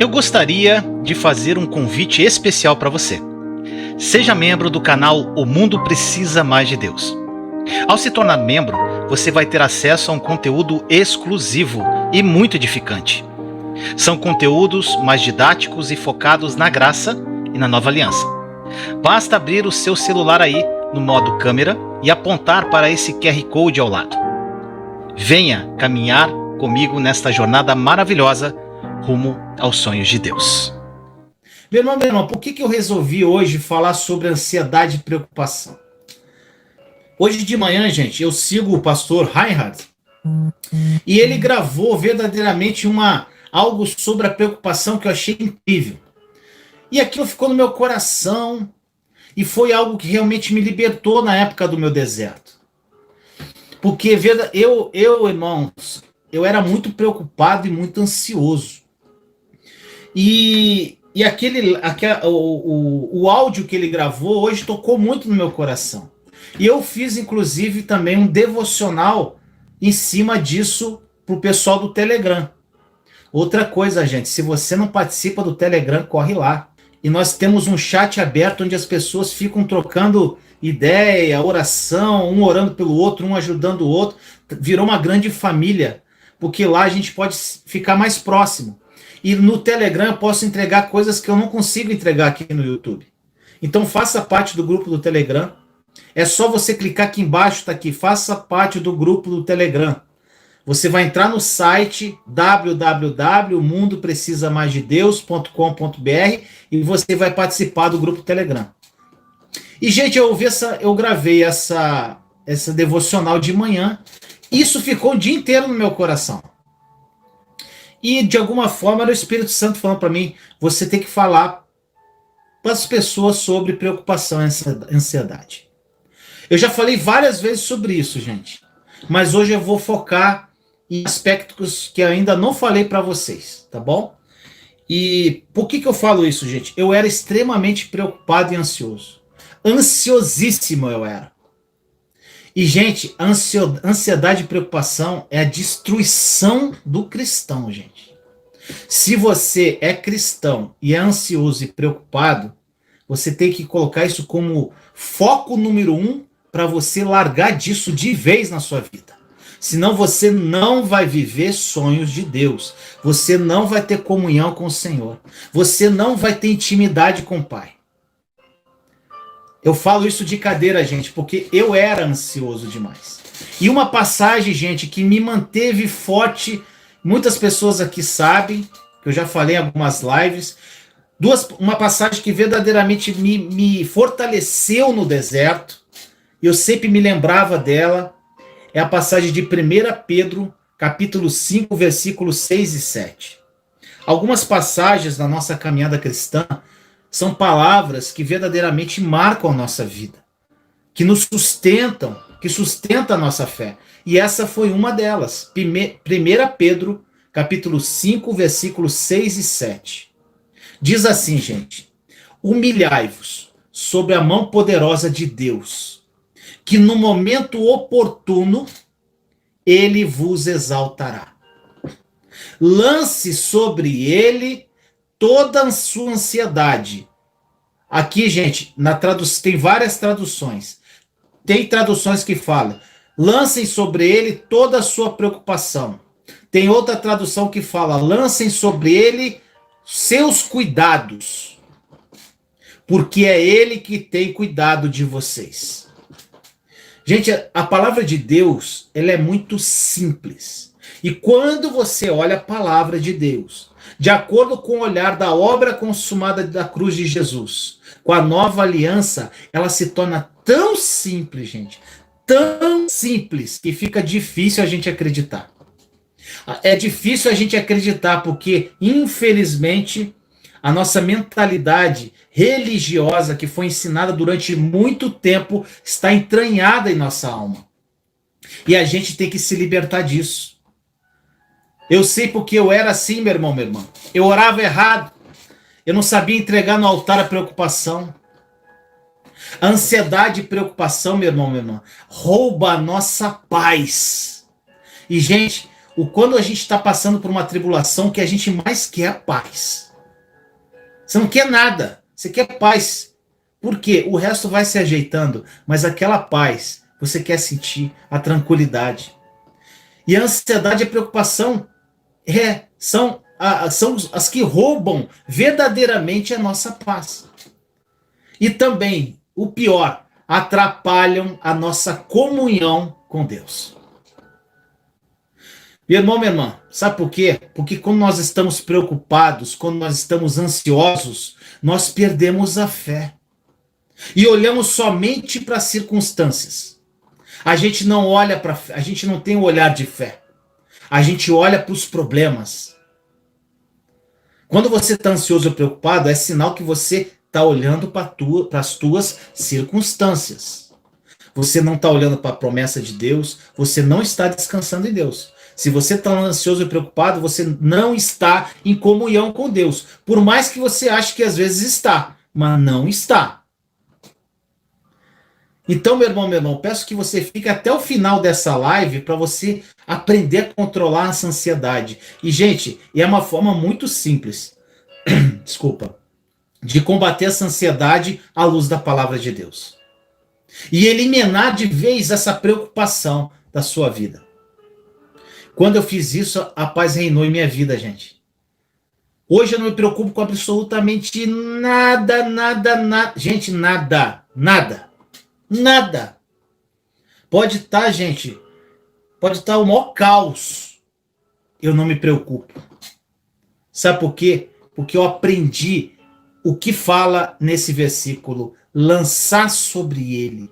Eu gostaria de fazer um convite especial para você. Seja membro do canal O Mundo Precisa Mais de Deus. Ao se tornar membro, você vai ter acesso a um conteúdo exclusivo e muito edificante. São conteúdos mais didáticos e focados na graça e na nova aliança. Basta abrir o seu celular aí no modo câmera e apontar para esse QR Code ao lado. Venha caminhar comigo nesta jornada maravilhosa rumo aos sonhos de Deus. Meu irmão, por que eu resolvi hoje falar sobre ansiedade e preocupação? Hoje de manhã, gente, eu sigo o pastor Reinhard e ele gravou verdadeiramente algo sobre a preocupação que eu achei incrível. E aquilo ficou no meu coração e foi algo que realmente me libertou na época do meu deserto. Porque irmãos, eu era muito preocupado e muito ansioso. E o áudio que ele gravou hoje tocou muito no meu coração. E eu fiz, inclusive, também um devocional em cima disso para o pessoal do Telegram. Outra coisa, gente, se você não participa do Telegram, corre lá. E nós temos um chat aberto onde as pessoas ficam trocando ideia, oração, um orando pelo outro, um ajudando o outro. Virou uma grande família, porque lá a gente pode ficar mais próximo. E no Telegram eu posso entregar coisas que eu não consigo entregar aqui no YouTube. Então faça parte do grupo do Telegram. É só você clicar aqui embaixo, tá aqui, faça parte do grupo do Telegram. Você vai entrar no site www.mundoprecisamaisdedeus.com.br e você vai participar do grupo Telegram. E, gente, eu gravei essa devocional de manhã. Isso ficou o dia inteiro no meu coração. E, de alguma forma, era o Espírito Santo falando para mim, você tem que falar para as pessoas sobre preocupação e ansiedade. Eu já falei várias vezes sobre isso, gente. Mas hoje eu vou focar em aspectos que eu ainda não falei para vocês, tá bom? E por que eu falo isso, gente? Eu era extremamente preocupado e ansioso. Ansiosíssimo eu era. E, gente, ansiedade e preocupação é a destruição do cristão, gente. Se você é cristão e é ansioso e preocupado, você tem que colocar isso como foco número 1 para você largar disso de vez na sua vida. Senão você não vai viver sonhos de Deus. Você não vai ter comunhão com o Senhor. Você não vai ter intimidade com o Pai. Eu falo isso de cadeira, gente, porque eu era ansioso demais. E uma passagem, gente, que me manteve forte, muitas pessoas aqui sabem, que eu já falei em algumas lives, uma passagem que verdadeiramente me fortaleceu no deserto, e eu sempre me lembrava dela, é a passagem de 1 Pedro, capítulo 5, versículos 6 e 7. Algumas passagens na nossa caminhada cristã são palavras que verdadeiramente marcam a nossa vida, que nos sustentam, que sustentam a nossa fé. E essa foi uma delas. 1 Pedro, capítulo 5, versículos 6 e 7. Diz assim, gente: humilhai-vos sob a mão poderosa de Deus, que no momento oportuno ele vos exaltará. Lance sobre ele toda a sua ansiedade. Aqui, gente, tem várias traduções. Tem traduções que falam: lancem sobre ele toda a sua preocupação. Tem outra tradução que fala: lancem sobre ele seus cuidados, porque é ele que tem cuidado de vocês. Gente, a palavra de Deus, ela é muito simples. E quando você olha a palavra de Deus, de acordo com o olhar da obra consumada da cruz de Jesus, com a nova aliança, ela se torna tão simples, gente, tão simples, que fica difícil a gente acreditar. É difícil a gente acreditar porque, infelizmente, a nossa mentalidade religiosa que foi ensinada durante muito tempo está entranhada em nossa alma. E a gente tem que se libertar disso. Eu sei porque eu era assim, meu irmão, minha irmã. Eu orava errado. Eu não sabia entregar no altar a preocupação. A ansiedade e preocupação, meu irmão, minha irmã, rouba a nossa paz. E, gente, quando a gente está passando por uma tribulação, o que a gente mais quer é a paz. Você não quer nada. Você quer paz. Por quê? O resto vai se ajeitando, mas aquela paz, você quer sentir a tranquilidade. E a ansiedade e a preocupação são as que roubam verdadeiramente a nossa paz. E também, o pior, atrapalham a nossa comunhão com Deus. Meu irmão, minha irmã, sabe por quê? Porque quando nós estamos preocupados, quando nós estamos ansiosos, nós perdemos a fé. E olhamos somente para as circunstâncias. A gente não tem um olhar de fé. A gente olha para os problemas. Quando você está ansioso ou preocupado, é sinal que você está olhando para as tuas circunstâncias. Você não está olhando para a promessa de Deus, você não está descansando em Deus. Se você está ansioso e preocupado, você não está em comunhão com Deus. Por mais que você ache que às vezes está, mas não está. Então, meu irmão, peço que você fique até o final dessa live para você aprender a controlar essa ansiedade. E, gente, é uma forma muito simples, desculpa, de combater essa ansiedade à luz da palavra de Deus. E eliminar de vez essa preocupação da sua vida. Quando eu fiz isso, a paz reinou em minha vida, gente. Hoje eu não me preocupo com absolutamente nada. Gente, nada. Pode estar, gente, pode estar o maior caos. Eu não me preocupo. Sabe por quê? Porque eu aprendi o que fala nesse versículo. Lançar sobre ele.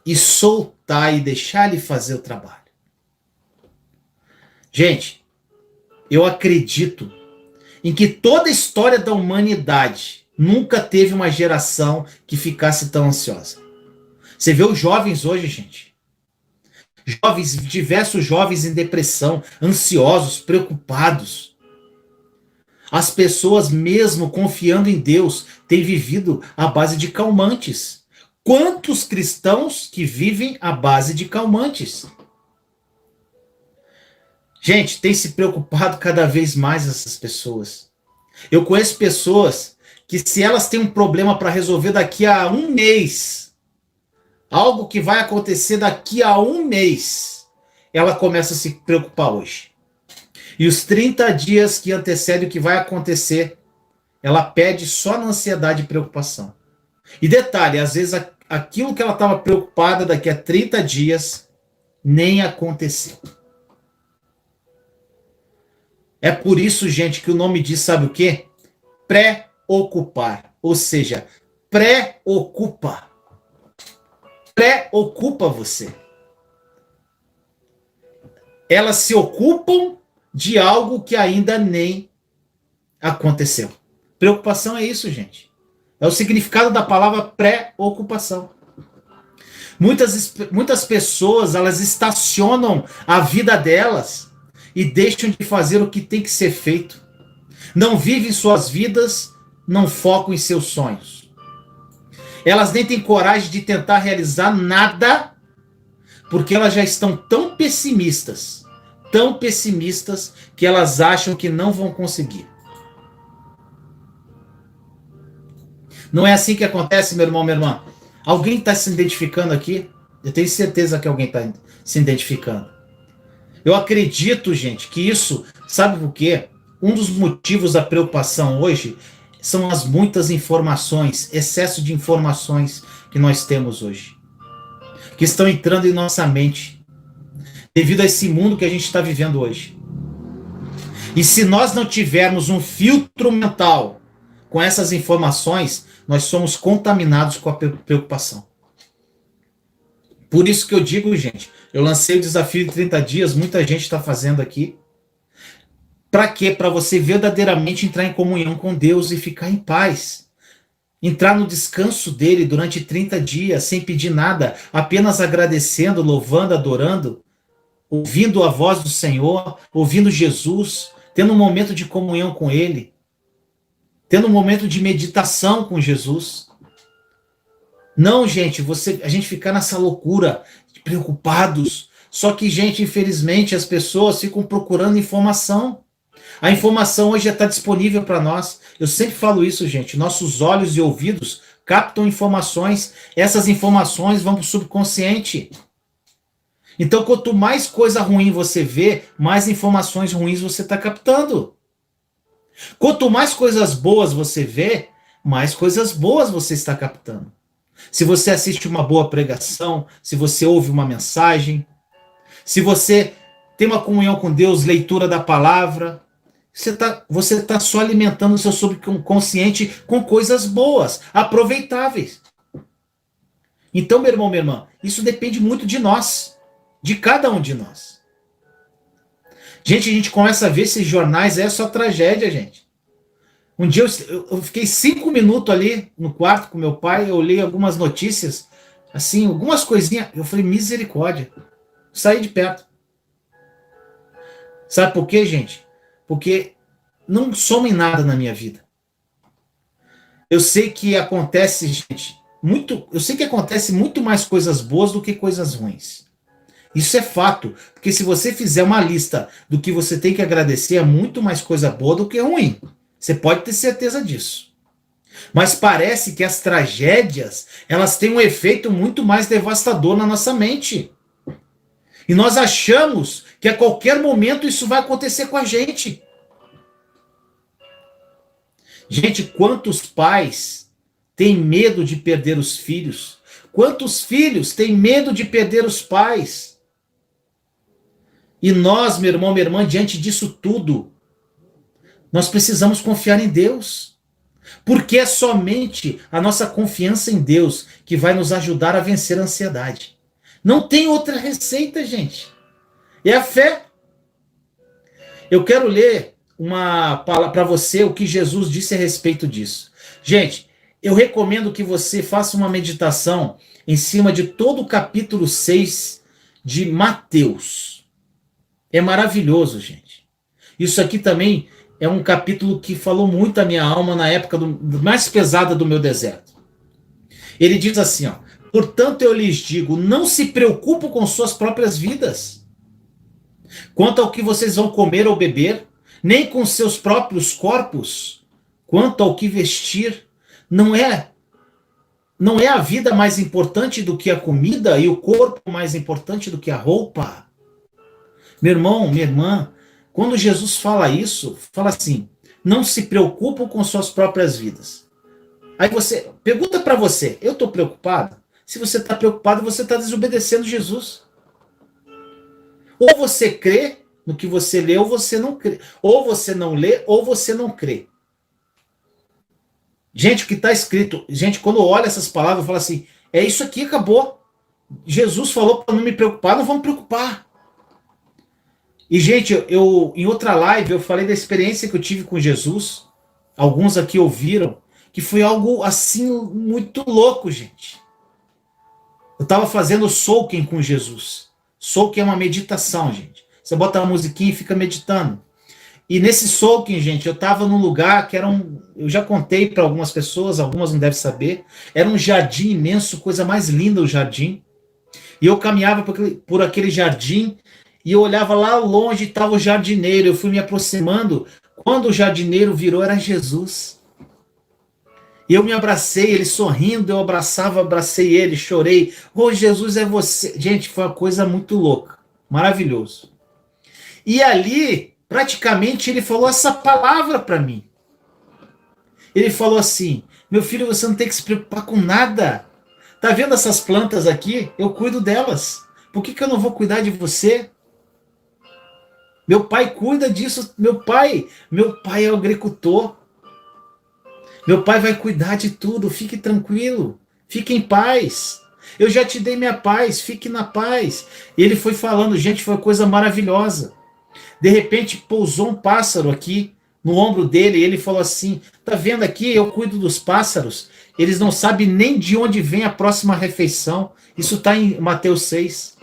E soltar e deixar ele fazer o trabalho. Gente, eu acredito em que toda a história da humanidade nunca teve uma geração que ficasse tão ansiosa. Você vê os jovens hoje, gente. Diversos jovens em depressão, ansiosos, preocupados. As pessoas, mesmo confiando em Deus, têm vivido à base de calmantes. Quantos cristãos que vivem à base de calmantes? Gente, tem se preocupado cada vez mais essas pessoas. Eu conheço pessoas que, se elas têm um problema para resolver daqui a um mês, algo que vai acontecer daqui a um mês, ela começa a se preocupar hoje. E os 30 dias que antecedem o que vai acontecer, ela perde só na ansiedade e preocupação. E detalhe, às vezes aquilo que ela estava preocupada daqui a 30 dias nem aconteceu. É por isso, gente, que o nome diz, sabe o quê? Preocupar. Ou seja, preocupa. Preocupa você. Elas se ocupam de algo que ainda nem aconteceu. Preocupação é isso, gente. É o significado da palavra preocupação. Muitas pessoas, elas estacionam a vida delas e deixam de fazer o que tem que ser feito. Não vivem suas vidas, não focam em seus sonhos. Elas nem têm coragem de tentar realizar nada, porque elas já estão tão pessimistas, que elas acham que não vão conseguir. Não é assim que acontece, meu irmão, minha irmã? Alguém está se identificando aqui? Eu tenho certeza que alguém está se identificando. Eu acredito, gente, que isso, sabe por quê? Um dos motivos da preocupação hoje são as muitas informações, excesso de informações que nós temos hoje, que estão entrando em nossa mente, devido a esse mundo que a gente está vivendo hoje. E se nós não tivermos um filtro mental com essas informações, nós somos contaminados com a preocupação. Por isso que eu digo, gente, eu lancei o desafio de 30 dias, muita gente está fazendo aqui. Para quê? Para você verdadeiramente entrar em comunhão com Deus e ficar em paz. Entrar no descanso dele durante 30 dias, sem pedir nada, apenas agradecendo, louvando, adorando, ouvindo a voz do Senhor, ouvindo Jesus, tendo um momento de comunhão com ele, tendo um momento de meditação com Jesus. Não, gente, a gente ficar nessa loucura, preocupados. Só que, gente, infelizmente, as pessoas ficam procurando informação. A informação hoje já está disponível para nós. Eu sempre falo isso, gente. Nossos olhos e ouvidos captam informações. Essas informações vão para o subconsciente. Então, quanto mais coisa ruim você vê, mais informações ruins você está captando. Quanto mais coisas boas você vê, mais coisas boas você está captando. Se você assiste uma boa pregação, se você ouve uma mensagem, se você tem uma comunhão com Deus, leitura da palavra, você tá só alimentando o seu subconsciente com coisas boas, aproveitáveis. Então, meu irmão, minha irmã, isso depende muito de nós, de cada um de nós. Gente, a gente começa a ver esses jornais, é só tragédia, gente. Um dia eu fiquei 5 minutos ali no quarto com meu pai, eu li algumas notícias, assim, algumas coisinhas, eu falei, misericórdia, saí de perto. Sabe por quê, gente? Porque não some nada na minha vida. Eu sei que acontece, gente, eu sei que acontece muito mais coisas boas do que coisas ruins. Isso é fato, porque se você fizer uma lista do que você tem que agradecer, é muito mais coisa boa do que ruim. Você pode ter certeza disso. Mas parece que as tragédias, elas têm um efeito muito mais devastador na nossa mente. E nós achamos que a qualquer momento isso vai acontecer com a gente. Gente, quantos pais têm medo de perder os filhos? Quantos filhos têm medo de perder os pais? E nós, meu irmão, minha irmã, diante disso tudo, nós precisamos confiar em Deus. Porque é somente a nossa confiança em Deus que vai nos ajudar a vencer a ansiedade. Não tem outra receita, gente. É a fé. Eu quero ler uma palavra para você, o que Jesus disse a respeito disso. Gente, eu recomendo que você faça uma meditação em cima de todo o capítulo 6 de Mateus. É maravilhoso, gente. Isso aqui também é um capítulo que falou muito a minha alma na época mais pesada do meu deserto. Ele diz assim, ó: portanto eu lhes digo, não se preocupem com suas próprias vidas, quanto ao que vocês vão comer ou beber, nem com seus próprios corpos, quanto ao que vestir. Não é a vida mais importante do que a comida e o corpo mais importante do que a roupa? Meu irmão, minha irmã, quando Jesus fala isso, fala assim, não se preocupem com suas próprias vidas. Aí você, pergunta para você, eu estou preocupado? Se você está preocupado, você está desobedecendo Jesus. Ou você crê no que você lê, ou você não crê. Ou você não lê, ou você não crê. Gente, o que está escrito, gente, quando olha essas palavras, fala assim, é isso aqui, acabou. Jesus falou para não me preocupar, não vamos me preocupar. E, gente, em outra live eu falei da experiência que eu tive com Jesus. Alguns aqui ouviram, que foi algo assim muito louco, gente. Eu estava fazendo soaking com Jesus. Soaking é uma meditação, gente. Você bota uma musiquinha e fica meditando. E nesse soaking, gente, eu estava num lugar que era eu já contei para algumas pessoas, algumas não devem saber. Era um jardim imenso, coisa mais linda o jardim. E eu caminhava por aquele jardim e eu olhava lá longe, estava o jardineiro. Eu fui me aproximando. Quando o jardineiro virou, era Jesus. E eu me abracei, ele sorrindo, eu abracei ele, chorei. Oh, Jesus, é você. Gente, foi uma coisa muito louca. Maravilhoso. E ali, praticamente, ele falou essa palavra para mim. Ele falou assim, meu filho, você não tem que se preocupar com nada. Tá vendo essas plantas aqui? Eu cuido delas. Por que eu não vou cuidar de você? Meu pai cuida disso. Meu pai é o agricultor. Meu pai vai cuidar de tudo. Fique tranquilo. Fique em paz. Eu já te dei minha paz. Fique na paz. E ele foi falando, gente, foi uma coisa maravilhosa. De repente pousou um pássaro aqui no ombro dele e ele falou assim, tá vendo aqui, eu cuido dos pássaros. Eles não sabem nem de onde vem a próxima refeição. Isso está em Mateus 6.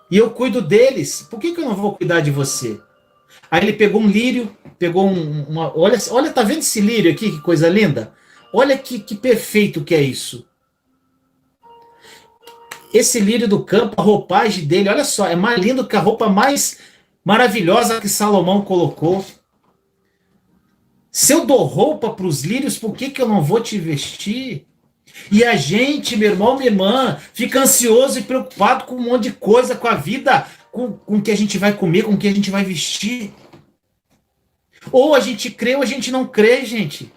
E eu cuido deles. Por que eu não vou cuidar de você? Aí ele pegou um lírio, pegou olha, tá vendo esse lírio aqui, que coisa linda? Olha que perfeito que é isso. Esse lírio do campo, a roupagem dele, olha só, é mais lindo que a roupa mais maravilhosa que Salomão colocou. Se eu dou roupa para os lírios, por que eu não vou te vestir? E a gente, meu irmão, minha irmã, fica ansioso e preocupado com um monte de coisa, com a vida, com o que a gente vai comer, com o que a gente vai vestir. Ou a gente crê ou a gente não crê, gente.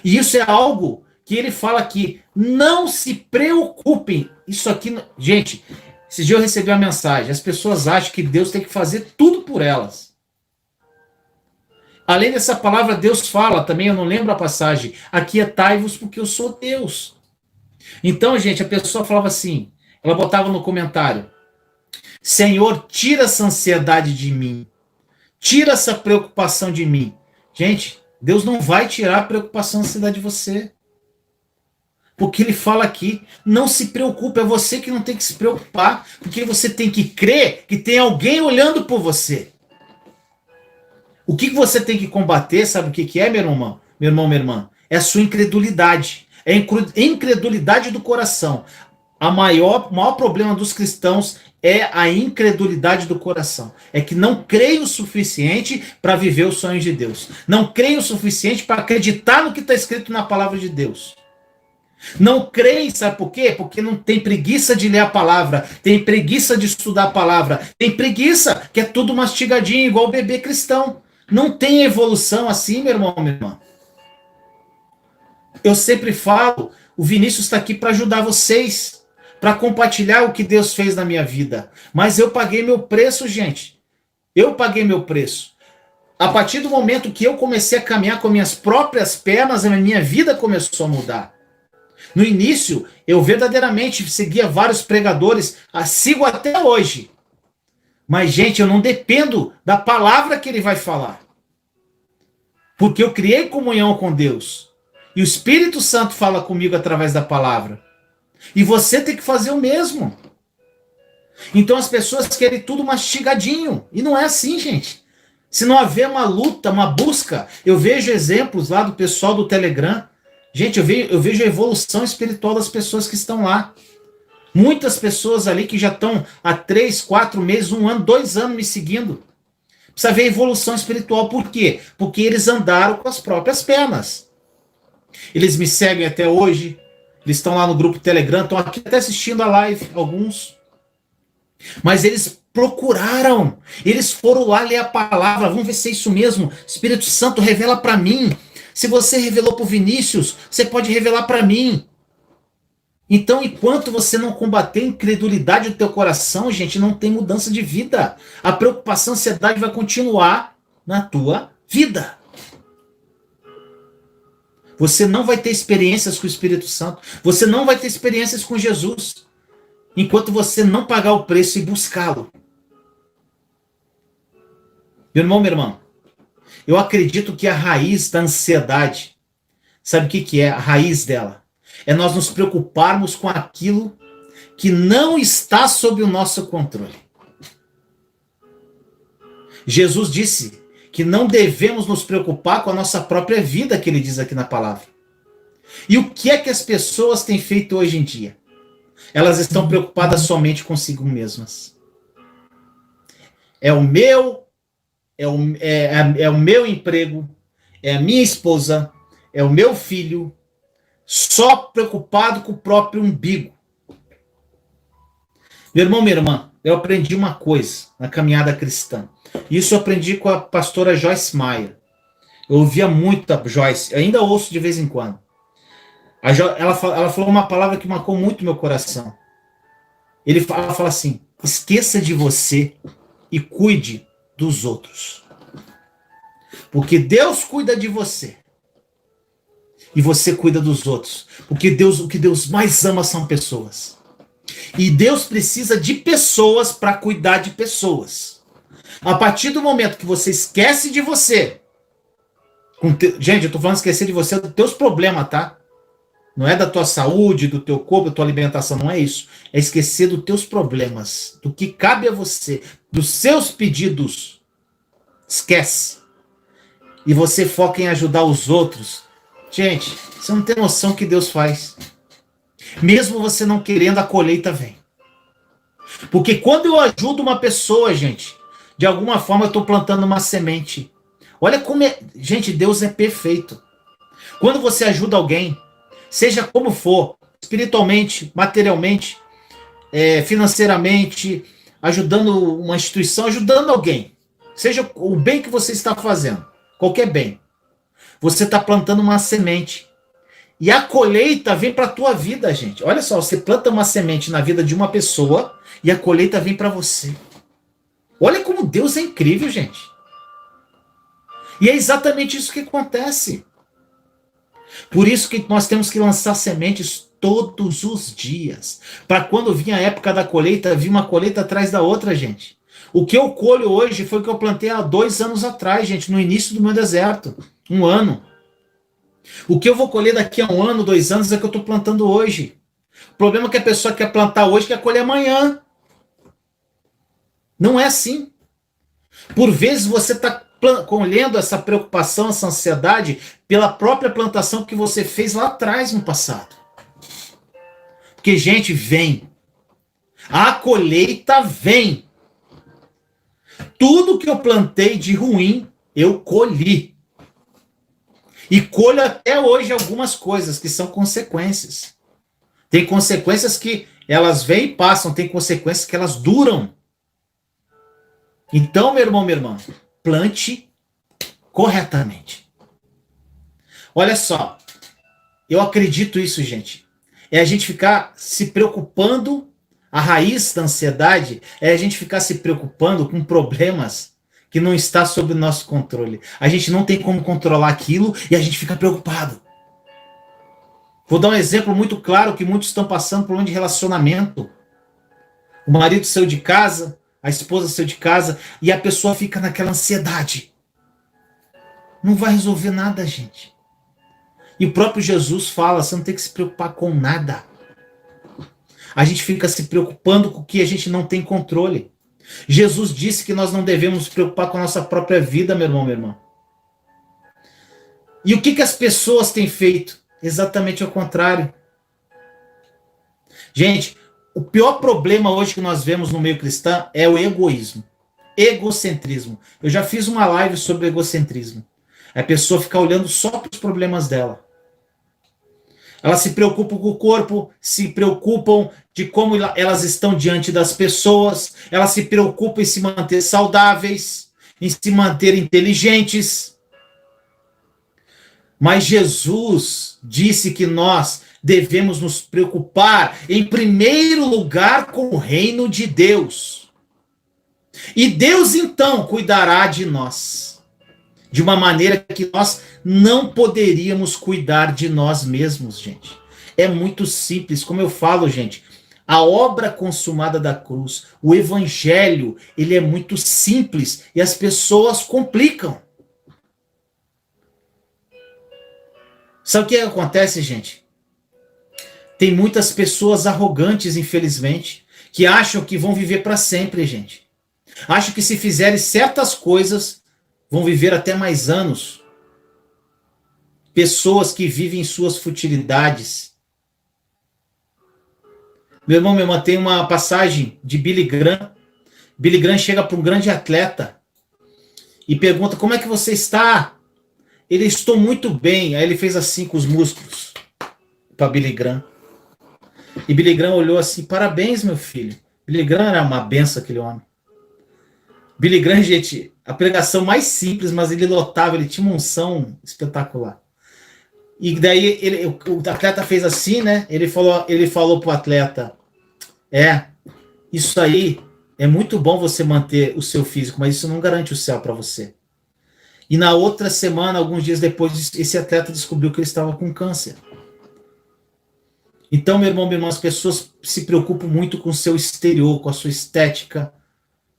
E isso é algo que ele fala aqui. Não se preocupem. Isso aqui, gente, esse dia eu recebi uma mensagem. As pessoas acham que Deus tem que fazer tudo por elas. Além dessa palavra, Deus fala também, eu não lembro a passagem, aquietai-vos porque eu sou Deus. Então, gente, a pessoa falava assim, ela botava no comentário, Senhor, tira essa ansiedade de mim, tira essa preocupação de mim. Gente, Deus não vai tirar a preocupação e a ansiedade de você. Porque ele fala aqui, não se preocupe, é você que não tem que se preocupar, porque você tem que crer que tem alguém olhando por você. O que você tem que combater, sabe o que é, meu irmão, minha irmã? É a sua incredulidade. É a incredulidade do coração. O maior problema dos cristãos é a incredulidade do coração. É que não creem o suficiente para viver os sonhos de Deus. Não creem o suficiente para acreditar no que está escrito na palavra de Deus. Não creem, sabe por quê? Porque não tem preguiça de ler a palavra, tem preguiça de estudar a palavra, tem preguiça que é tudo mastigadinho, igual o bebê cristão. Não tem evolução assim, meu irmão, minha irmã. Eu sempre falo, o Vinícius está aqui para ajudar vocês, para compartilhar o que Deus fez na minha vida. Mas eu paguei meu preço, gente. Eu paguei meu preço. A partir do momento que eu comecei a caminhar com minhas próprias pernas, a minha vida começou a mudar. No início, eu verdadeiramente seguia vários pregadores, sigo até hoje. Mas, gente, eu não dependo da palavra que ele vai falar. Porque eu criei comunhão com Deus. E o Espírito Santo fala comigo através da palavra. E você tem que fazer o mesmo. Então as pessoas querem tudo mastigadinho. E não é assim, gente. Se não haver uma luta, uma busca, eu vejo exemplos lá do pessoal do Telegram. Gente, eu vejo a evolução espiritual das pessoas que estão lá. Muitas pessoas ali que já estão há 3, 4 meses, 1 ano, 2 anos me seguindo. Precisa ver a evolução espiritual. Por quê? Porque eles andaram com as próprias pernas. Eles me seguem até hoje. Eles estão lá no grupo Telegram, estão aqui até assistindo a live, alguns. Mas eles procuraram. Eles foram lá ler a palavra. Vamos ver se é isso mesmo. Espírito Santo revela para mim. Se você revelou para o Vinícius, você pode revelar para mim. Então, enquanto você não combater a incredulidade do teu coração, gente, não tem mudança de vida. A preocupação, a ansiedade vai continuar na tua vida. Você não vai ter experiências com o Espírito Santo. Você não vai ter experiências com Jesus. Enquanto você não pagar o preço e buscá-lo. Meu irmão, minha irmã, eu acredito que a raiz da ansiedade, sabe o que é a raiz dela? É nós nos preocuparmos com aquilo que não está sob o nosso controle. Jesus disse que não devemos nos preocupar com a nossa própria vida, que ele diz aqui na palavra. E o que é que as pessoas têm feito hoje em dia? Elas estão preocupadas somente consigo mesmas. É o meu emprego, é a minha esposa, é o meu filho, só preocupado com o próprio umbigo. Meu irmão, minha irmã, eu aprendi uma coisa na caminhada cristã. Isso eu aprendi com a pastora Joyce Meyer. Eu ouvia muito a Joyce, eu ainda ouço de vez em quando. Ela falou uma palavra que marcou muito meu coração. Ela fala assim, esqueça de você e cuide dos outros. Porque Deus cuida de você. E você cuida dos outros. Porque o que Deus mais ama são pessoas. E Deus precisa de pessoas para cuidar de pessoas. A partir do momento que você esquece de você. Gente, eu tô falando esquecer de você dos teus problemas, tá? Não é da tua saúde, do teu corpo, da tua alimentação, não é isso. É esquecer dos teus problemas, do que cabe a você, dos seus pedidos. Esquece. E você foca em ajudar os outros. Gente, você não tem noção do que Deus faz. Mesmo você não querendo, a colheita vem. Porque quando eu ajudo uma pessoa, gente, de alguma forma eu estou plantando uma semente. Olha como é. Gente, Deus é perfeito. Quando você ajuda alguém, seja como for, espiritualmente, materialmente, financeiramente, ajudando uma instituição, ajudando alguém, seja o bem que você está fazendo, qualquer bem, você está plantando uma semente. E a colheita vem para a tua vida, gente. Olha só, você planta uma semente na vida de uma pessoa e a colheita vem para você. Olha como Deus é incrível, gente. E é exatamente isso que acontece. Por isso que nós temos que lançar sementes todos os dias. Para quando vir a época da colheita, vir uma colheita atrás da outra, gente. O que eu colho hoje foi o que eu plantei há 2 anos atrás, gente, no início do meu deserto. 1 ano. O que eu vou colher daqui a 1 ano, 2 anos, é o que eu estou plantando hoje. O problema é que a pessoa quer plantar hoje, quer colher amanhã. Não é assim. Por vezes você está colhendo essa preocupação, essa ansiedade, pela própria plantação que você fez lá atrás, no passado. Porque, gente, vem. A colheita vem. Tudo que eu plantei de ruim, eu colhi. E colho até hoje algumas coisas que são consequências. Tem consequências que elas vêm e passam, tem consequências que elas duram. Então, meu irmão, minha irmã, plante corretamente. Olha só, eu acredito isso, gente. É a gente ficar se preocupando, a raiz da ansiedade é a gente ficar se preocupando com problemas que não está sob o nosso controle. A gente não tem como controlar aquilo e a gente fica preocupado. Vou dar um exemplo muito claro que muitos estão passando por problema de relacionamento. O marido saiu de casa, a esposa saiu de casa e a pessoa fica naquela ansiedade. Não vai resolver nada, gente. E o próprio Jesus fala, você não tem que se preocupar com nada. A gente fica se preocupando com o que a gente não tem controle. Jesus disse que nós não devemos nos preocupar com a nossa própria vida, meu irmão, minha irmã. E o que as pessoas têm feito? Exatamente ao contrário. Gente, o pior problema hoje que nós vemos no meio cristão é o egoísmo. Egocentrismo. Eu já fiz uma live sobre egocentrismo. A pessoa fica olhando só para os problemas dela. Elas se preocupam com o corpo, se preocupam de como elas estão diante das pessoas, elas se preocupam em se manter saudáveis, em se manter inteligentes. Mas Jesus disse que nós devemos nos preocupar, em primeiro lugar, com o reino de Deus. E Deus, então, cuidará de nós. De uma maneira que nós não poderíamos cuidar de nós mesmos, gente. É muito simples, como eu falo, gente. A obra consumada da cruz, o evangelho, ele é muito simples e as pessoas complicam. Sabe o que acontece, gente? Tem muitas pessoas arrogantes, infelizmente, que acham que vão viver para sempre, gente. Acham que se fizerem certas coisas, vão viver até mais anos. Pessoas que vivem em suas futilidades. Meu irmão, minha irmã, tem uma passagem de Billy Graham. Billy Graham chega para um grande atleta e pergunta, como é que você está? Ele, estou muito bem. Aí ele fez assim com os músculos para Billy Graham. E Billy Graham olhou assim, parabéns, meu filho. Billy Graham era uma benção, aquele homem. Billy Graham, gente, a pregação mais simples, mas ele lotava, ele tinha uma unção espetacular. E daí o atleta fez assim, né? Ele falou pro atleta, isso aí é muito bom você manter o seu físico, mas isso não garante o céu para você. E na outra semana, alguns dias depois, esse atleta descobriu que ele estava com câncer. Então, meu irmão, minha irmã, as pessoas se preocupam muito com o seu exterior, com a sua estética,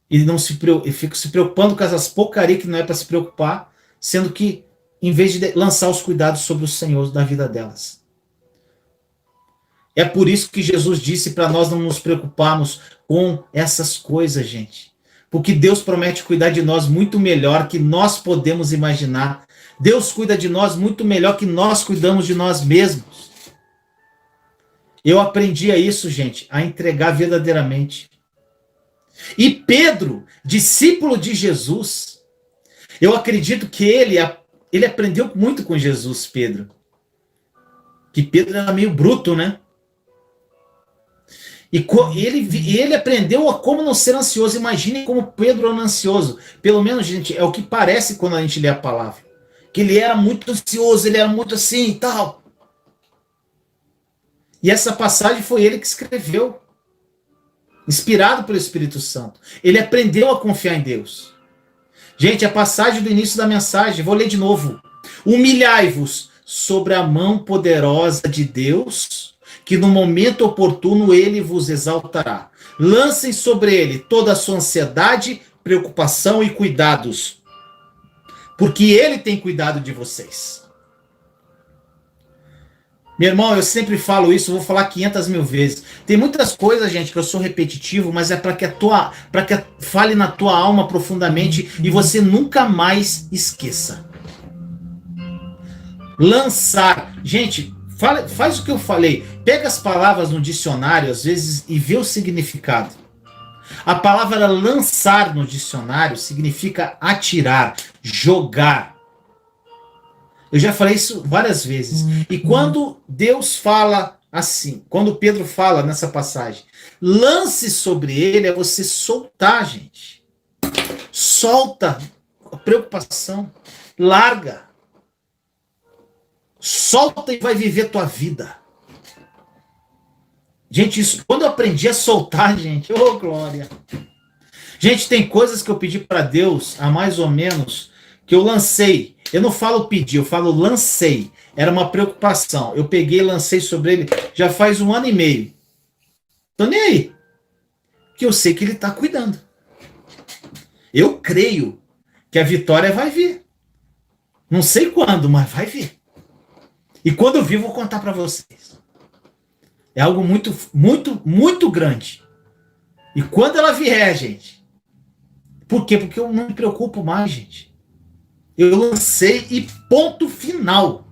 e não ficam se preocupando com essas porcarias que não é para se preocupar, sendo que, em vez de lançar os cuidados sobre o Senhor na vida delas. É por isso que Jesus disse para nós não nos preocuparmos com essas coisas, gente. Porque Deus promete cuidar de nós muito melhor que nós podemos imaginar. Deus cuida de nós muito melhor que nós cuidamos de nós mesmos. Eu aprendi a isso, gente, a entregar verdadeiramente. E Pedro, discípulo de Jesus, eu acredito que ele aprendeu muito com Jesus, Pedro. Que Pedro era meio bruto, né? E ele aprendeu a como não ser ansioso. Imagine como Pedro era ansioso. Pelo menos, gente, é o que parece quando a gente lê a palavra. Que ele era muito ansioso, ele era muito assim e tal. E essa passagem foi ele que escreveu. Inspirado pelo Espírito Santo. Ele aprendeu a confiar em Deus. Gente, a passagem do início da mensagem, vou ler de novo. Humilhai-vos sobre a mão poderosa de Deus, que no momento oportuno ele vos exaltará. Lancem sobre ele toda a sua ansiedade, preocupação e cuidados, porque ele tem cuidado de vocês. Meu irmão, eu sempre falo isso, vou falar 500 mil vezes. Tem muitas coisas, gente, que eu sou repetitivo, mas é para que fale na tua alma profundamente e você nunca mais esqueça. Lançar. Gente, faz o que eu falei. Pega as palavras no dicionário, às vezes, e vê o significado. A palavra lançar no dicionário significa atirar, jogar. Eu já falei isso várias vezes. E quando Deus fala assim, quando Pedro fala nessa passagem, lance sobre ele, é você soltar, gente. Solta a preocupação. Larga. Solta e vai viver tua vida. Gente, isso, quando eu aprendi a soltar, gente, ô glória. Gente, tem coisas que eu pedi para Deus há mais ou menos que eu lancei. Eu não falo pedir, eu falo lancei. Era uma preocupação. Eu peguei e lancei sobre ele já faz 1 ano e meio. Tô nem aí. Que eu sei que ele tá cuidando. Eu creio que a vitória vai vir. Não sei quando, mas vai vir. E quando eu vir, vou contar para vocês. É algo muito, muito, muito grande. E quando ela vier, gente. Por quê? Porque eu não me preocupo mais, gente. Eu lancei e ponto final.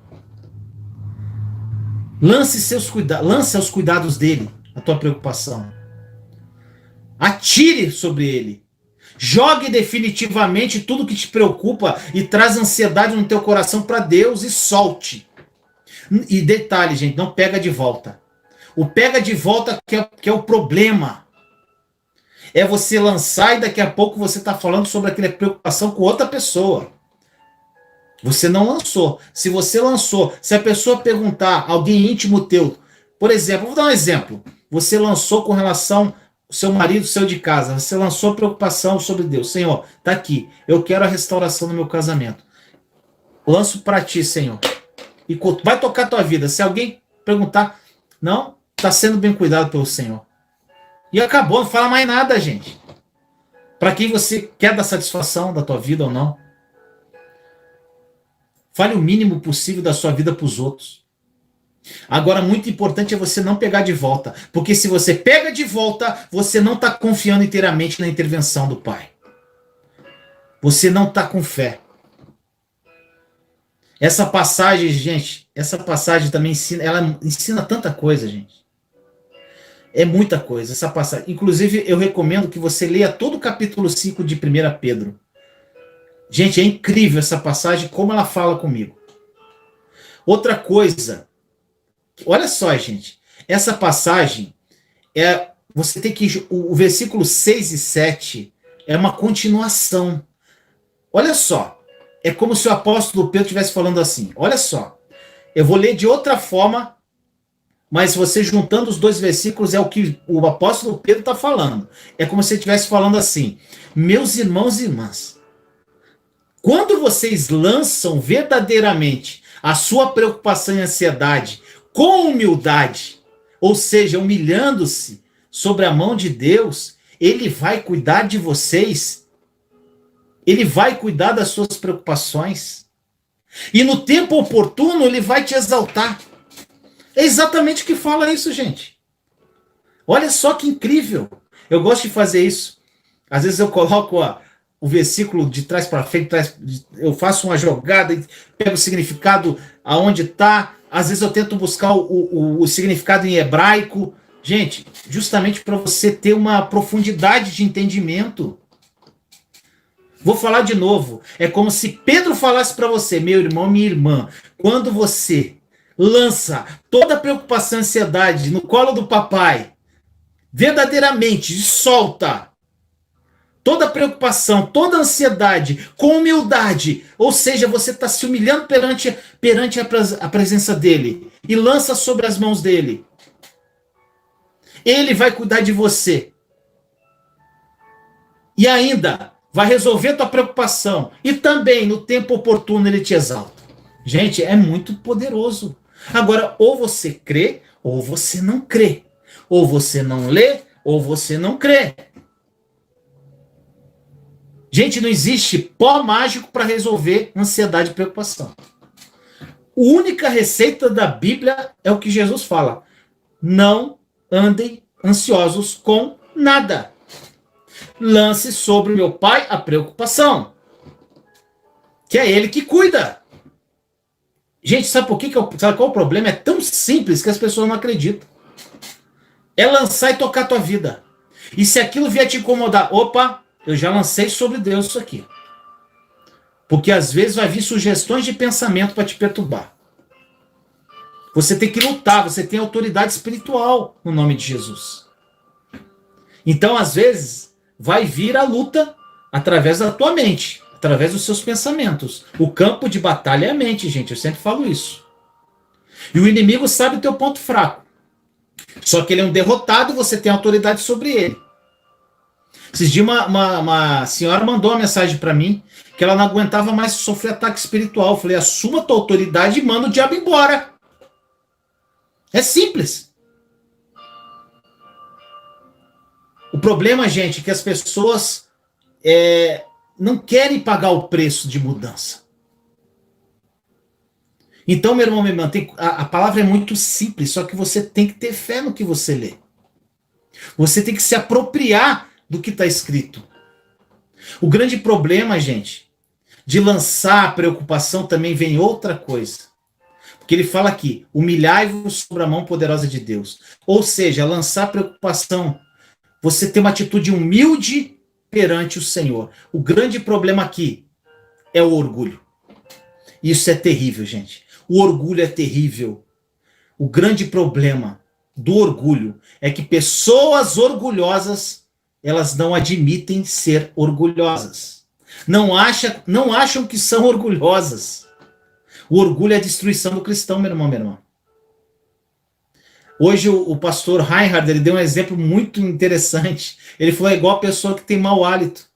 Lance aos cuidados dele a tua preocupação. Atire sobre ele. Jogue definitivamente tudo que te preocupa e traz ansiedade no teu coração para Deus e solte. E detalhe, gente, não pega de volta. O pega de volta que é o problema. É você lançar e daqui a pouco você está falando sobre aquela preocupação com outra pessoa. Você não lançou. Se você lançou, se a pessoa perguntar, alguém íntimo teu, por exemplo, vou dar um exemplo. Você lançou com relação ao seu marido, seu de casa. Você lançou preocupação sobre Deus. Senhor, tá aqui. Eu quero a restauração do meu casamento. Lanço para ti, Senhor. E vai tocar a tua vida. Se alguém perguntar, não, está sendo bem cuidado pelo Senhor. E acabou, não fala mais nada, gente. Para quem você quer dar satisfação da tua vida ou não. Fale o mínimo possível da sua vida para os outros. Agora, muito importante é você não pegar de volta. Porque se você pega de volta, você não está confiando inteiramente na intervenção do Pai. Você não está com fé. Essa passagem, gente, essa passagem também ensina tanta coisa, gente. É muita coisa, essa passagem. Inclusive, eu recomendo que você leia todo o capítulo 5 de 1 Pedro. Gente, é incrível essa passagem, como ela fala comigo. Outra coisa, olha só, gente, essa passagem, você tem que, o versículo 6 e 7 é uma continuação. Olha só, é como se o apóstolo Pedro estivesse falando assim, olha só, eu vou ler de outra forma, mas você juntando os dois versículos é o que o apóstolo Pedro está falando. É como se ele estivesse falando assim, meus irmãos e irmãs, quando vocês lançam verdadeiramente a sua preocupação e ansiedade com humildade, ou seja, humilhando-se sobre a mão de Deus, ele vai cuidar de vocês, ele vai cuidar das suas preocupações, e no tempo oportuno ele vai te exaltar. É exatamente o que fala isso, gente. Olha só que incrível. Eu gosto de fazer isso. Às vezes eu coloco o versículo de trás para frente, eu faço uma jogada e pego o significado aonde está. Às vezes eu tento buscar o significado em hebraico, Gente, justamente para você ter uma profundidade de entendimento. Vou falar de novo. É como se Pedro falasse para você, meu irmão, minha irmã, quando você lança toda a preocupação e ansiedade no colo do papai, verdadeiramente solta toda a preocupação, toda a ansiedade, com humildade, ou seja, você está se humilhando perante a presença dele e lança sobre as mãos dele. Ele vai cuidar de você. E ainda vai resolver tua preocupação. E também, no tempo oportuno, ele te exalta. Gente, é muito poderoso. Agora, ou você crê, ou você não crê. Ou você não lê, ou você não crê. Gente, não existe pó mágico para resolver ansiedade e preocupação. A única receita da Bíblia é o que Jesus fala. Não andem ansiosos com nada. Lance sobre o meu pai a preocupação. Que é ele que cuida. Gente, sabe por quê? Sabe qual o problema? É tão simples que as pessoas não acreditam. É lançar e tocar a tua vida. E se aquilo vier te incomodar, opa, eu já lancei sobre Deus isso aqui. Porque às vezes vai vir sugestões de pensamento para te perturbar. Você tem que lutar, você tem autoridade espiritual no nome de Jesus. Então, às vezes, vai vir a luta através da tua mente, através dos seus pensamentos. O campo de batalha é a mente, gente, eu sempre falo isso. E o inimigo sabe o teu ponto fraco. Só que ele é um derrotado e você tem autoridade sobre ele. Esses dias uma senhora mandou uma mensagem para mim que ela não aguentava mais sofrer ataque espiritual. Eu falei, assuma tua autoridade e manda o diabo embora. É simples. O problema, gente, é que as pessoas não querem pagar o preço de mudança. Então, meu irmão, minha irmã, a palavra é muito simples, só que você tem que ter fé no que você lê. Você tem que se apropriar do que está escrito. O grande problema, gente, de lançar a preocupação também vem outra coisa. Porque ele fala aqui, humilhai-vos sobre a mão poderosa de Deus. Ou seja, lançar a preocupação, você tem uma atitude humilde perante o Senhor. O grande problema aqui é o orgulho. Isso é terrível, gente. O orgulho é terrível. O grande problema do orgulho é que pessoas orgulhosas, elas não admitem ser orgulhosas. Não acham que são orgulhosas. O orgulho é a destruição do cristão, meu irmão, minha irmã. Hoje o pastor Reinhard, ele deu um exemplo muito interessante. Ele falou, é igual a pessoa que tem mau hálito.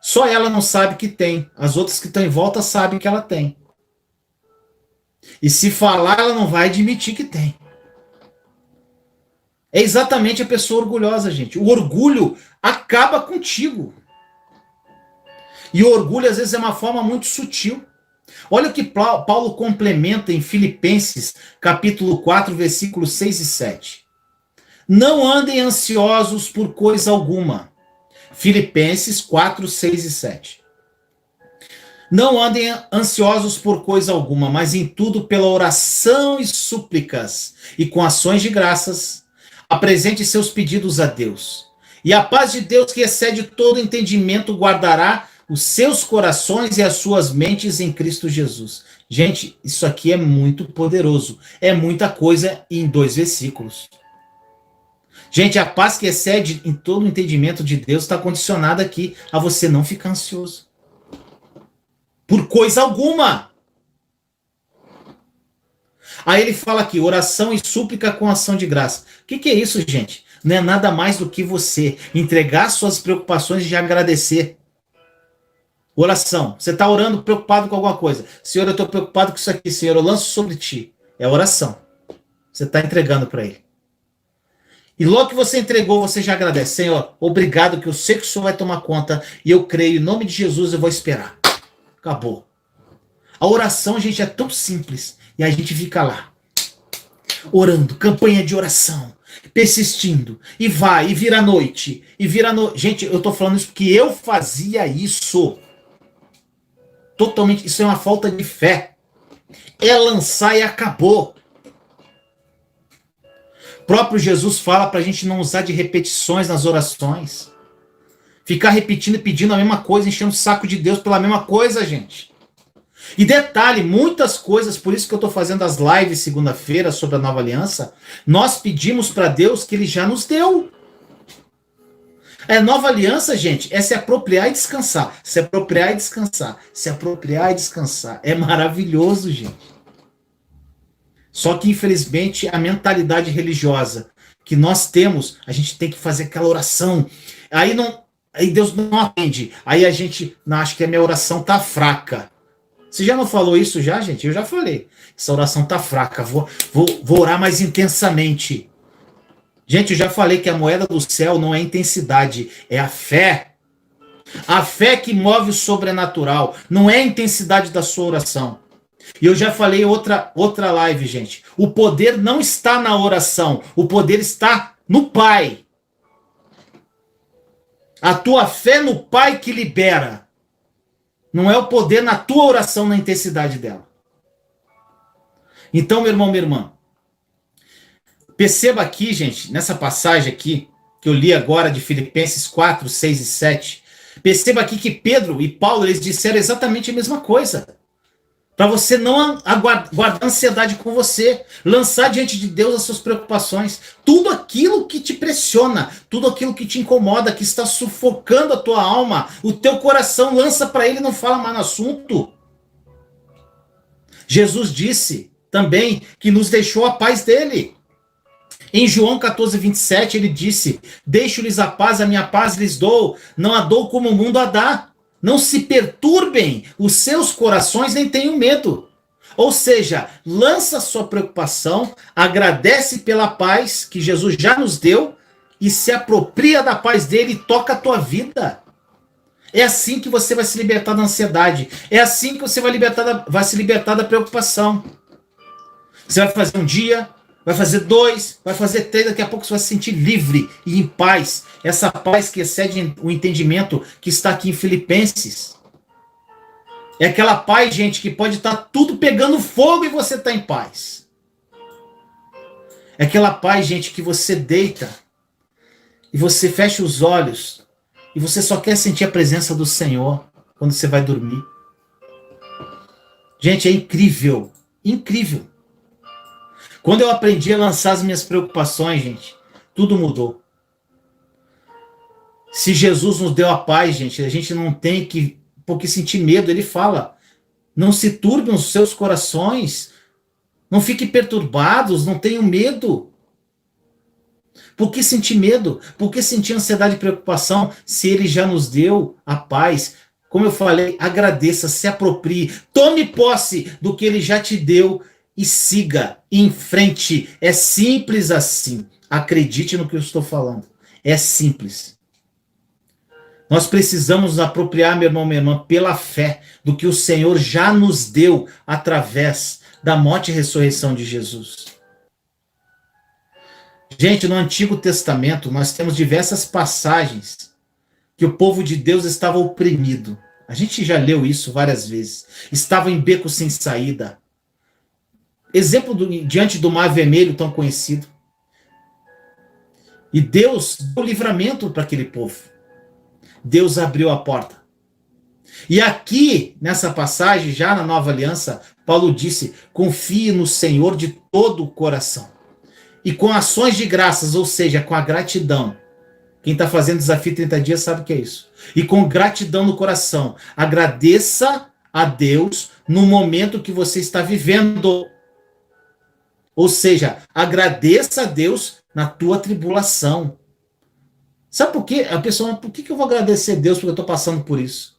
Só ela não sabe que tem. As outras que estão em volta sabem que ela tem. E se falar, ela não vai admitir que tem. É exatamente a pessoa orgulhosa, gente. O orgulho acaba contigo. E o orgulho, às vezes, é uma forma muito sutil. Olha o que Paulo complementa em Filipenses, capítulo 4, versículos 6 e 7. Não andem ansiosos por coisa alguma. Filipenses 4, 6 e 7. Não andem ansiosos por coisa alguma, mas em tudo pela oração e súplicas, e com ações de graças, apresente seus pedidos a Deus. E a paz de Deus, que excede todo entendimento, guardará os seus corações e as suas mentes em Cristo Jesus. Gente, isso aqui é muito poderoso. É muita coisa em 2 versículos. Gente, a paz que excede em todo o entendimento de Deus está condicionada aqui a você não ficar ansioso. Por coisa alguma. Aí ele fala aqui, oração e súplica com ação de graça. O que é isso, gente? Não é nada mais do que você entregar suas preocupações e agradecer. Oração. Você está orando preocupado com alguma coisa. Senhor, eu estou preocupado com isso aqui. Senhor, eu lanço sobre ti. É oração. Você está entregando para ele. E logo que você entregou, você já agradece. Senhor, obrigado que eu sei que o Senhor vai tomar conta. E eu creio, em nome de Jesus, eu vou esperar. Acabou. A oração, gente, é tão simples. E a gente fica lá. Orando. Campanha de oração. Persistindo. E vai. E vira noite. E vira noite. Gente, eu estou falando isso porque eu fazia isso. Totalmente, isso é uma falta de fé. É lançar e acabou. próprio Jesus fala para a gente não usar de repetições nas orações. Ficar repetindo e pedindo a mesma coisa, enchendo o saco de Deus pela mesma coisa, gente. E detalhe, muitas coisas, por isso que eu estou fazendo as lives segunda-feira sobre a nova aliança, nós pedimos para Deus que Ele já nos deu. A nova aliança, gente, é se apropriar e descansar. Se apropriar e descansar. Se apropriar e descansar. É maravilhoso, gente. Só que, infelizmente, a mentalidade religiosa que nós temos, a gente tem que fazer aquela oração. Aí Deus não atende. Aí a gente acha que a minha oração tá fraca. Você já não falou isso já, gente? Eu já falei. Essa oração tá fraca. Vou orar mais intensamente. Gente, eu já falei que a moeda do céu não é intensidade, é a fé. A fé que move o sobrenatural. Não é a intensidade da sua oração. E eu já falei outra live, gente. O poder não está na oração. O poder está no Pai. A tua fé no Pai que libera. Não é o poder na tua oração, na intensidade dela. Então, meu irmão, minha irmã, perceba aqui, gente, nessa passagem aqui, que eu li agora de Filipenses 4, 6 e 7, perceba aqui que Pedro e Paulo, eles disseram exatamente a mesma coisa. Para você não guardar ansiedade com você, lançar diante de Deus as suas preocupações, tudo aquilo que te pressiona, tudo aquilo que te incomoda, que está sufocando a tua alma, o teu coração, lança para Ele e não fala mais no assunto. Jesus disse também que nos deixou a paz dele. Em João 14, 27, ele disse: deixo-lhes a paz, a minha paz lhes dou, não a dou como o mundo a dá. Não se perturbem os seus corações, nem tenham medo. Ou seja, lança a sua preocupação, agradece pela paz que Jesus já nos deu e se apropria da paz dele e toca a tua vida. É assim que você vai se libertar da ansiedade. É assim que você vai se libertar da preocupação. Você vai fazer um dia, vai fazer 2, vai fazer 3, daqui a pouco você vai se sentir livre e em paz. Essa paz que excede o entendimento que está aqui em Filipenses. É aquela paz, gente, que pode estar tudo pegando fogo e você está em paz. É aquela paz, gente, que você deita e você fecha os olhos e você só quer sentir a presença do Senhor quando você vai dormir. Gente, é incrível. Incrível. Quando eu aprendi a lançar as minhas preocupações, gente, tudo mudou. Se Jesus nos deu a paz, gente, a gente não tem que porque sentir medo. Ele fala, não se turbem os seus corações, não fiquem perturbados, não tenham medo. Por que sentir medo? Por que sentir ansiedade e preocupação se Ele já nos deu a paz? Como eu falei, agradeça, se aproprie, tome posse do que Ele já te deu e siga em frente. É simples assim. Acredite no que eu estou falando. É simples. Nós precisamos nos apropriar, meu irmão, minha irmã, pela fé do que o Senhor já nos deu através da morte e ressurreição de Jesus. Gente, no Antigo Testamento, nós temos diversas passagens que o povo de Deus estava oprimido. A gente já leu isso várias vezes. Estava em beco sem saída. Exemplo diante do Mar Vermelho, tão conhecido. E Deus deu livramento para aquele povo. Deus abriu a porta. E aqui, nessa passagem, já na Nova Aliança, Paulo disse, confie no Senhor de todo o coração. E com ações de graças, ou seja, com a gratidão. Quem está fazendo desafio 30 dias sabe o que é isso. E com gratidão no coração, agradeça a Deus no momento que você está vivendo. Ou seja, agradeça a Deus na tua tribulação. Sabe por quê? A pessoa, por que eu vou agradecer a Deus porque eu estou passando por isso?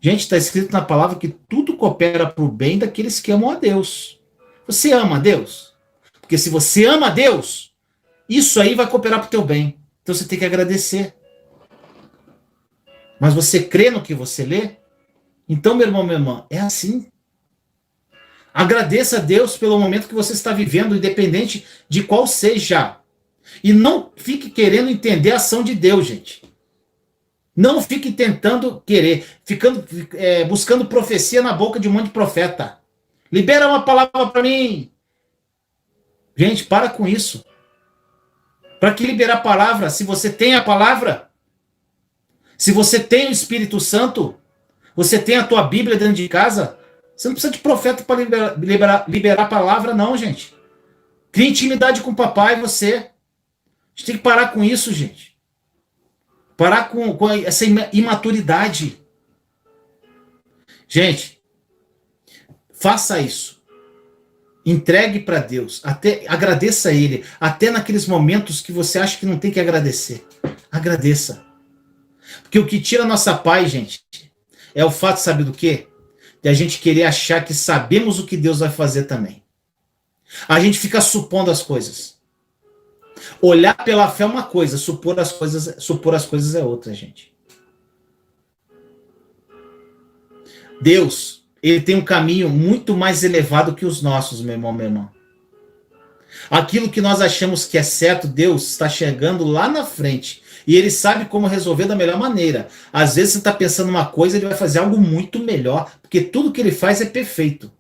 Gente, está escrito na palavra que tudo coopera para o bem daqueles que amam a Deus. Você ama a Deus? Porque se você ama a Deus, isso aí vai cooperar para o teu bem. Então você tem que agradecer. Mas você crê no que você lê? Então, meu irmão, minha irmã, é assim. Agradeça a Deus pelo momento que você está vivendo, independente de qual seja. E não fique querendo entender a ação de Deus, gente. Não fique tentando querer, buscando profecia na boca de um monte de profeta. Libera uma palavra para mim. Gente, para com isso. Para que liberar a palavra? Se você tem a palavra, se você tem o Espírito Santo, você tem a tua Bíblia dentro de casa, você não precisa de profeta para liberar a palavra, não, gente. Cria intimidade com o papai e você. A gente tem que parar com isso, gente. Parar com essa imaturidade. Gente, faça isso. Entregue para Deus. Até agradeça a Ele. Até naqueles momentos que você acha que não tem que agradecer. Agradeça. Porque o que tira a nossa paz, gente, é o fato, sabe do quê? De a gente querer achar que sabemos o que Deus vai fazer também. A gente fica supondo as coisas. Olhar pela fé é uma coisa, supor as coisas é outra, gente. Deus, ele tem um caminho muito mais elevado que os nossos, meu irmão, minha irmã. Aquilo que nós achamos que é certo, Deus está chegando lá na frente. E ele sabe como resolver da melhor maneira. Às vezes você está pensando uma coisa, ele vai fazer algo muito melhor, porque tudo que ele faz é perfeito.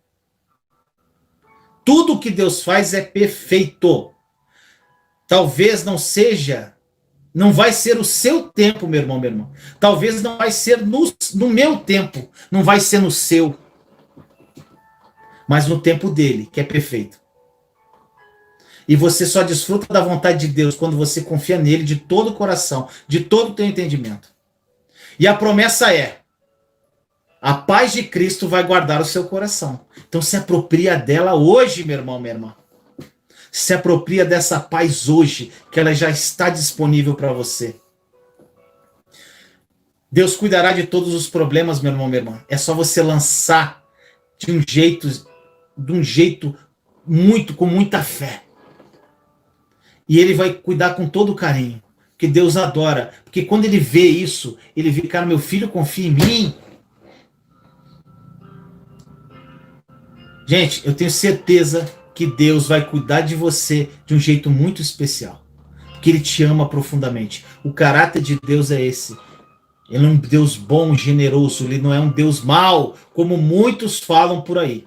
Tudo que Deus faz é perfeito. Talvez não vai ser o seu tempo, meu irmão, minha irmã. Talvez não vai ser no meu tempo, não vai ser no seu. Mas no tempo dele, que é perfeito. E você só desfruta da vontade de Deus quando você confia nele de todo o coração, de todo o teu entendimento. E a promessa é: a paz de Cristo vai guardar o seu coração. Então se apropria dela hoje, meu irmão, minha irmã. Se apropria dessa paz hoje, que ela já está disponível para você. Deus cuidará de todos os problemas, meu irmão, minha irmã. É só você lançar de um jeito com muita fé. E ele vai cuidar com todo carinho. Porque Deus adora. Porque quando ele vê isso, ele vê, cara, meu filho confia em mim. Gente, eu tenho certeza que Deus vai cuidar de você de um jeito muito especial. Porque ele te ama profundamente. O caráter de Deus é esse. Ele é um Deus bom, generoso. Ele não é um Deus mau, como muitos falam por aí.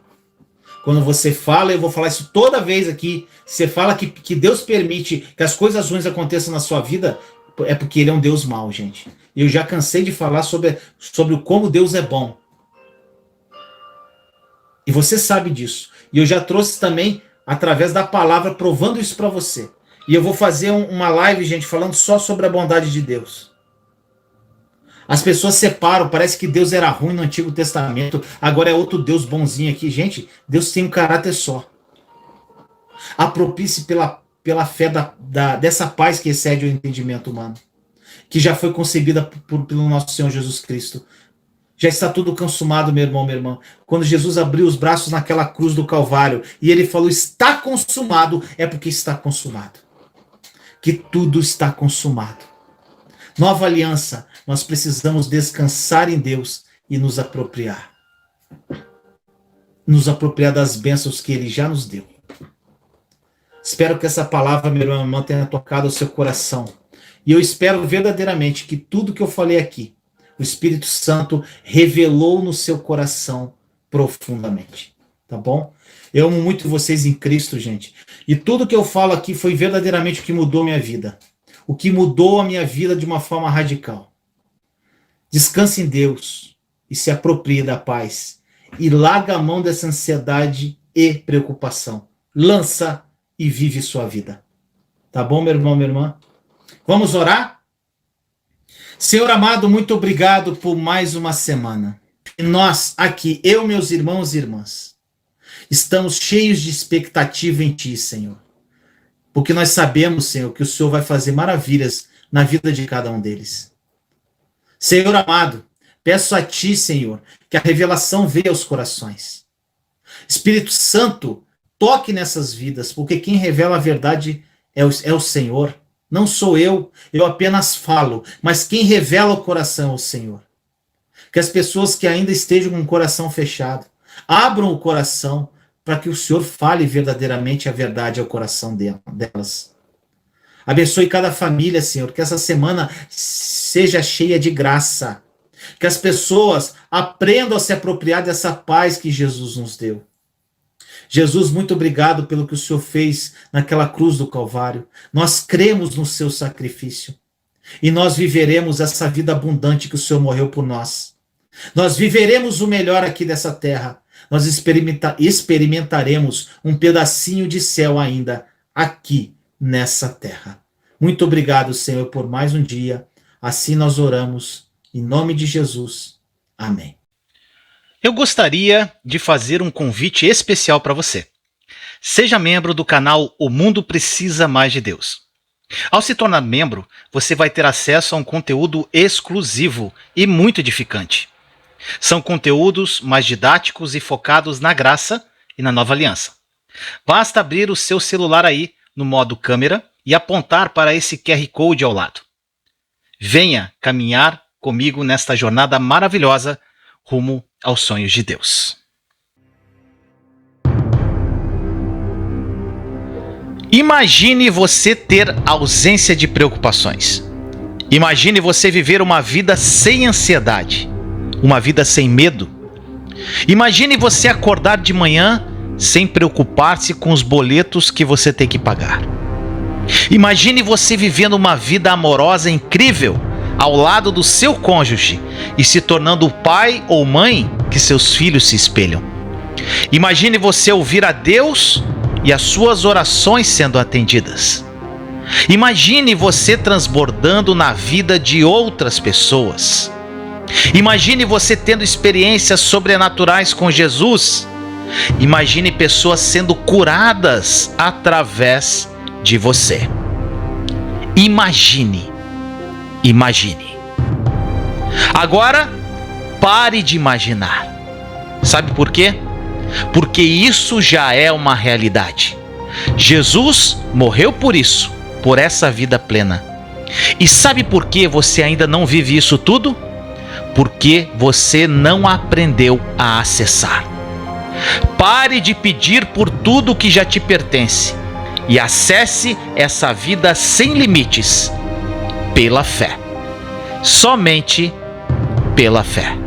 Quando você fala, eu vou falar isso toda vez aqui, você fala que Deus permite que as coisas ruins aconteçam na sua vida, é porque ele é um Deus mau, gente. Eu já cansei de falar sobre como Deus é bom. E você sabe disso. E eu já trouxe também, através da palavra, provando isso para você. E eu vou fazer uma live, gente, falando só sobre a bondade de Deus. As pessoas separam, parece que Deus era ruim no Antigo Testamento, agora é outro Deus bonzinho aqui. Gente, Deus tem um caráter só. Apropie-se pela fé dessa paz que excede o entendimento humano, que já foi concebida pelo nosso Senhor Jesus Cristo. Já está tudo consumado, meu irmão, minha irmã. Quando Jesus abriu os braços naquela cruz do Calvário e ele falou, está consumado, é porque está consumado. Que tudo está consumado. Nova aliança, nós precisamos descansar em Deus e nos apropriar. Nos apropriar das bênçãos que ele já nos deu. Espero que essa palavra, meu irmão, tenha tocado o seu coração. E eu espero verdadeiramente que tudo que eu falei aqui, o Espírito Santo revelou no seu coração profundamente. Tá bom? Eu amo muito vocês em Cristo, gente. E tudo que eu falo aqui foi verdadeiramente o que mudou minha vida. O que mudou a minha vida de uma forma radical. Descanse em Deus e se aproprie da paz. E larga a mão dessa ansiedade e preocupação. Lança e vive sua vida. Tá bom, meu irmão, minha irmã? Vamos orar? Senhor amado, muito obrigado por mais uma semana. E nós aqui, eu, meus irmãos e irmãs, estamos cheios de expectativa em Ti, Senhor. Porque nós sabemos, Senhor, que o Senhor vai fazer maravilhas na vida de cada um deles. Senhor amado, peço a Ti, Senhor, que a revelação venha aos corações. Espírito Santo, toque nessas vidas, porque quem revela a verdade é o Senhor. Não sou eu apenas falo, mas quem revela o coração é o Senhor. Que as pessoas que ainda estejam com o coração fechado, abram o coração para que o Senhor fale verdadeiramente a verdade ao coração delas. Abençoe cada família, Senhor, que essa semana seja cheia de graça. Que as pessoas aprendam a se apropriar dessa paz que Jesus nos deu. Jesus, muito obrigado pelo que o Senhor fez naquela cruz do Calvário. Nós cremos no seu sacrifício e nós viveremos essa vida abundante que o Senhor morreu por nós. Nós viveremos o melhor aqui dessa terra. Nós experimentaremos um pedacinho de céu ainda aqui nessa terra. Muito obrigado, Senhor, por mais um dia. Assim nós oramos, em nome de Jesus. Amém. Eu gostaria de fazer um convite especial para você. Seja membro do canal O Mundo Precisa Mais de Deus. Ao se tornar membro, você vai ter acesso a um conteúdo exclusivo e muito edificante. São conteúdos mais didáticos e focados na graça e na nova aliança. Basta abrir o seu celular aí no modo câmera e apontar para esse QR Code ao lado. Venha caminhar comigo nesta jornada maravilhosa rumo aos sonhos de Deus. Imagine você ter ausência de preocupações. Imagine você viver uma vida sem ansiedade, uma vida sem medo. Imagine você acordar de manhã sem preocupar-se com os boletos que você tem que pagar. Imagine você vivendo uma vida amorosa incrível ao lado do seu cônjuge e se tornando o pai ou mãe que seus filhos se espelham. Imagine você ouvir a Deus e as suas orações sendo atendidas. Imagine você transbordando na vida de outras pessoas. Imagine você tendo experiências sobrenaturais com Jesus. Imagine pessoas sendo curadas através de você. Imagine. Agora, pare de imaginar. Sabe por quê? Porque isso já é uma realidade. Jesus morreu por isso, por essa vida plena. E sabe por que você ainda não vive isso tudo? Porque você não aprendeu a acessar. Pare de pedir por tudo que já te pertence e acesse essa vida sem limites, pela fé. Somente pela fé.